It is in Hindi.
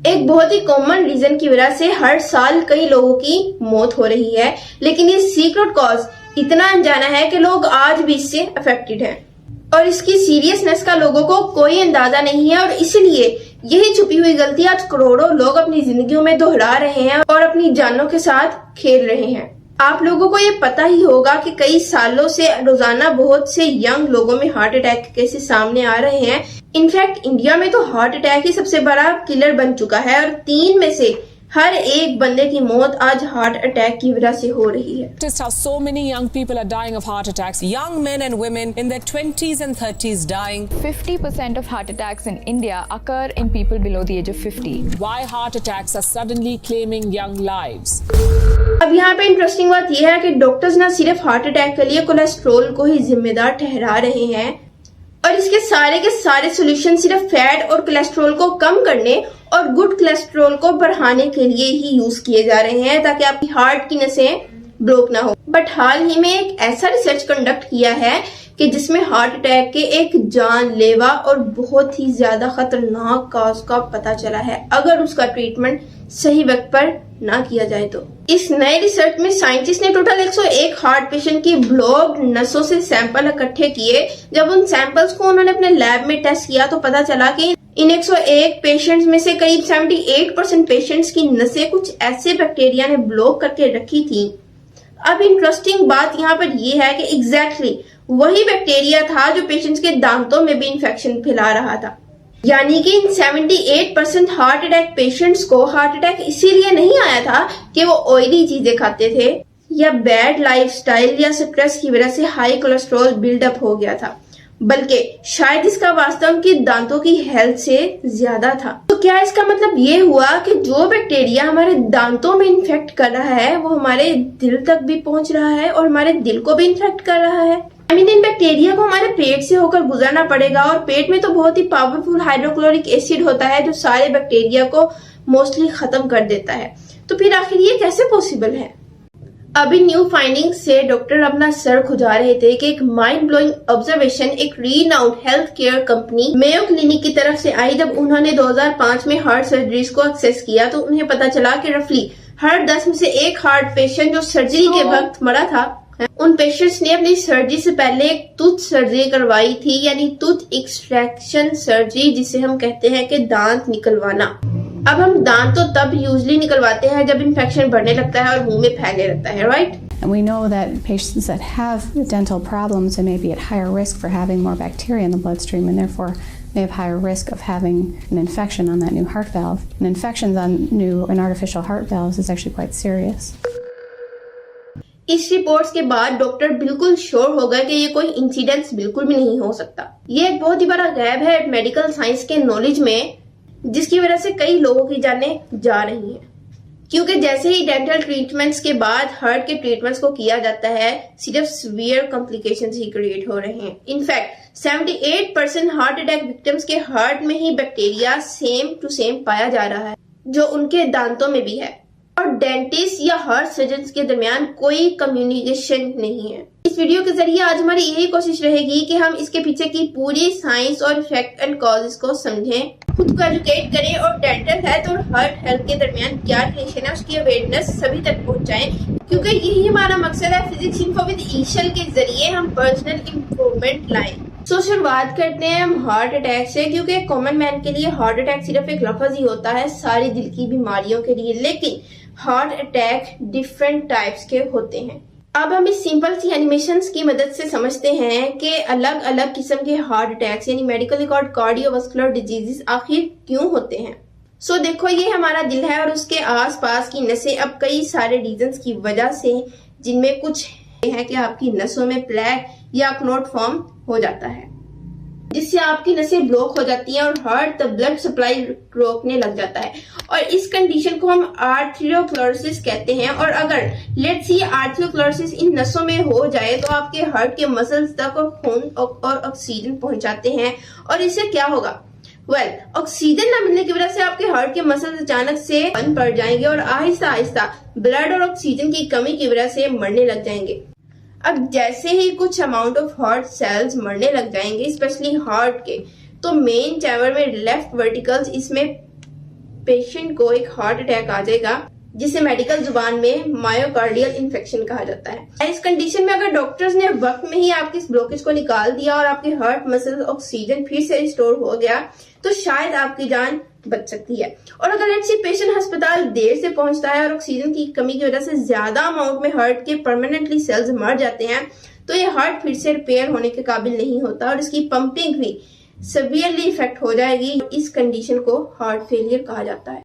एक बहुत ही कॉमन रीजन की वजह से हर साल कई लोगों की मौत हो रही है, लेकिन ये सीक्रेट कॉज इतना अनजाना है कि लोग आज भी इससे अफेक्टेड हैं और इसकी सीरियसनेस का लोगों को कोई अंदाजा नहीं है। और इसलिए यही छुपी हुई गलती आज करोड़ों लोग अपनी जिंदगियों में दोहरा रहे हैं और अपनी जानों के साथ खेल रहे हैं। आप लोगों को ये पता ही होगा कि कई सालों से रोजाना बहुत से यंग लोगों में हार्ट अटैक के केसेस सामने आ रहे हैं। इनफैक्ट इंडिया में तो हार्ट अटैक ही सबसे बड़ा किलर बन चुका है और 3 में से हर एक बंदे की मौत आज हार्ट अटैक की वजह से हो रही है। Just how so many young people are dying of heart attacks. Young men and women in their 20s and 30s dying. 50% of heart attacks in India occur in people below the age of 50. Why heart attacks are suddenly claiming young lives. अब यहाँ पे इंटरेस्टिंग बात यह है कि डॉक्टर्स ना सिर्फ हार्ट अटैक के लिए कोलेस्ट्रॉल को ही जिम्मेदार ठहरा रहे हैं और इसके सारे के सारे सोल्यूशन सिर्फ फैट और कोलेस्ट्रॉल को कम करने और गुड कोलेस्ट्रॉल को बढ़ाने के लिए ही यूज किए जा रहे हैं ताकि आपकी हार्ट की नसें ब्लॉक ना हो। बट हाल ही में एक ऐसा रिसर्च कंडक्ट किया है कि जिसमें हार्ट अटैक के एक जानलेवा और बहुत ही ज्यादा खतरनाक कॉज का पता चला है अगर उसका ट्रीटमेंट सही वक्त पर ना किया जाए तो। इस नए रिसर्च में साइंटिस्ट ने टोटल 101 हार्ट पेशेंट की ब्लॉक्ड नसों से सैंपल इकट्ठे किए। जब उन सैंपल्स को उन्होंने अपने लैब में टेस्ट किया तो पता चला कि इन 101 पेशेंट्स में से करीब 78% पेशेंट्स की नसें कुछ ऐसे बैक्टीरिया ने ब्लॉक करके रखी थी। अब इंटरेस्टिंग बात यहाँ पर यह है कि एग्जैक्टली वही बैक्टीरिया था जो पेशेंट्स के दांतों में भी इंफेक्शन फैला रहा था। यानी कि इन 78% हार्ट अटैक पेशेंट्स को हार्ट अटैक इसीलिए नहीं आया था कि वो ऑयली चीजें खाते थे या बैड लाइफस्टाइल या स्ट्रेस की वजह से हाई कोलेस्ट्रॉल बिल्डअप हो गया था, बल्कि शायद इसका वास्ता उनकी दांतों की हेल्थ से ज्यादा था। तो क्या इसका मतलब ये हुआ कि जो बैक्टीरिया हमारे दांतों में इन्फेक्ट कर रहा है वो हमारे दिल तक भी पहुंच रहा है और हमारे दिल को भी इन्फेक्ट कर रहा है? इन बैक्टीरिया को हमारे पेट से होकर गुजरना पड़ेगा और पेट में तो बहुत ही पावरफुल हाइड्रोक्लोरिक एसिड होता है जो सारे बैक्टीरिया को मोस्टली खत्म कर देता है। तो फिर आखिर ये कैसे पॉसिबल है? अभी न्यू फाइंडिंग से डॉक्टर अपना सर खुजा रहे थे कि एक माइंड ब्लोइंग ऑब्जर्वेशन एक renowned health care company Mayo clinic की तरफ से आई। जब उन्होंने 2005 में हार्ट सर्जरीज को एक्सेस किया तो उन्हें पता चला कि रफली हर 10 में से एक हार्ट पेशेंट जो सर्जरी के वक्त मरा था, उन पेशेंट्स ने अपनी सर्जरी से पहले एक टूथ सर्जरी करवाई थी, यानी टूथ एक्सट्रैक्शन सर्जरी, जिसे हम कहते हैं कि दांत निकलवाना। अब हम दांत तो तब यूजली निकलवाते हैं जब इन्फेक्शन बढ़ने लगता है और मुंह में फैलने लगता है, right? And we know that patients that have dental problems they may be at higher risk for having more bacteria in the bloodstream and therefore may have higher risk of having an infection on that new heart valve. And infections on new and artificial heart valves is actually quite serious. इस रिपोर्ट्स के बाद डॉक्टर बिल्कुल श्योर हो गए कि ये कोई इंसिडेंस बिल्कुल भी नहीं हो सकता। ये एक बहुत ही बड़ा गैप है मेडिकल साइंस के नॉलेज में, जिसकी वजह से कई लोगों की जानें जा रही हैं। क्योंकि जैसे ही डेंटल ट्रीटमेंट्स के बाद हार्ट के ट्रीटमेंट्स को किया जाता है, सिर्फ सीवियर कॉम्प्लिकेशंस ही क्रिएट हो रहे हैं। इनफैक्ट 78% हार्ट अटैक विक्टिम्स के हार्ट में ही बैक्टीरिया सेम टू सेम पाया जा रहा है जो उनके दांतों में भी है और डेंटिस्ट या हार्ट सर्जन के दरमियान कोई कम्युनिकेशन नहीं है। इस वीडियो के जरिए आज हमारी यही कोशिश रहेगी कि हम इसके पीछे की पूरी साइंस और इफेक्ट एंड कॉजेस को समझें, खुद को एजुकेट करें और डेंटल हेल्थ और हार्ट हेल्थ के दरमियान क्या रिलेशन है उसकी अवेयरनेस सभी तक पहुंचाएं, क्योंकि यही हमारा मकसद है। फिजिक्स इन्फो विद ईशल के जरिए हम पर्सनल इम्प्रूवमेंट लाएं। तो शुरुआत करते हैं हम हार्ट अटैक से, क्योंकि कॉमन मैन के लिए हार्ट अटैक सिर्फ एक लफ्ज ही होता है सारी दिल की बीमारियों के लिए, लेकिन हार्ट अटैक डिफरेंट टाइप्स के होते हैं। अब हम इस सिंपल सी एनिमेशंस की मदद से समझते हैं कि अलग अलग किस्म के हार्ट अटैक्स यानी मेडिकल रिकॉर्ड कार्डियोवास्कुलर डिजीजेस आखिर क्यों होते हैं। सो देखो, ये हमारा दिल है और उसके आसपास की नसें अब कई सारे रीजंस की वजह से, जिनमें कुछ है कि आपकी नसों में प्लेक या क्लॉट फॉर्म हो जाता है, जिससे आपकी नसें ब्लॉक हो जाती हैं और हार्ट द ब्लड सप्लाई रोकने लग जाता है। और इस कंडीशन को हम आर्थरियोक्लेरोसिस कहते हैं। और अगर लेट्स सी आर्थरियोक्लेरोसिस इन नसों में हो जाए तो आपके हार्ट के मसल्स तक और खून और ऑक्सीजन पहुंचाते हैं। और इससे क्या होगा? ऑक्सीजन न मिलने की वजह से आपके हार्ट के मसल्स अचानक से बंद पड़ जाएंगे और आहिस्ता आहिस्ता ब्लड और ऑक्सीजन की कमी की वजह से मरने लग जाएंगे। अब जैसे ही कुछ अमाउंट ऑफ हार्ट सेल्स मरने लग जाएंगे, स्पेशली हार्ट के, तो मेन चैम्बर में लेफ्ट वर्टिकल्स इसमें पेशेंट को एक हार्ट अटैक आ जाएगा, जिसे मेडिकल जुबान में मायोकार्डियल इन्फेक्शन कहा जाता है। इस कंडीशन में अगर डॉक्टर्स ने वक्त में ही आपके इस ब्लॉकेज को निकाल दिया और आपके हार्ट मसल्स ऑक्सीजन फिर से रिस्टोर हो गया, तो शायद आपकी जान बच सकती है। और अगर लेट्स से पेशेंट अस्पताल देर से पहुंचता है और ऑक्सीजन की कमी की वजह से ज्यादा अमाउंट में हार्ट के परमानेंटली सेल्स मर जाते हैं, तो ये हार्ट फिर से रिपेयर होने के काबिल नहीं होता और इसकी पंपिंग भी सीवियरली इफेक्ट हो जाएगी। इस कंडीशन को हार्ट फेलियर कहा जाता है।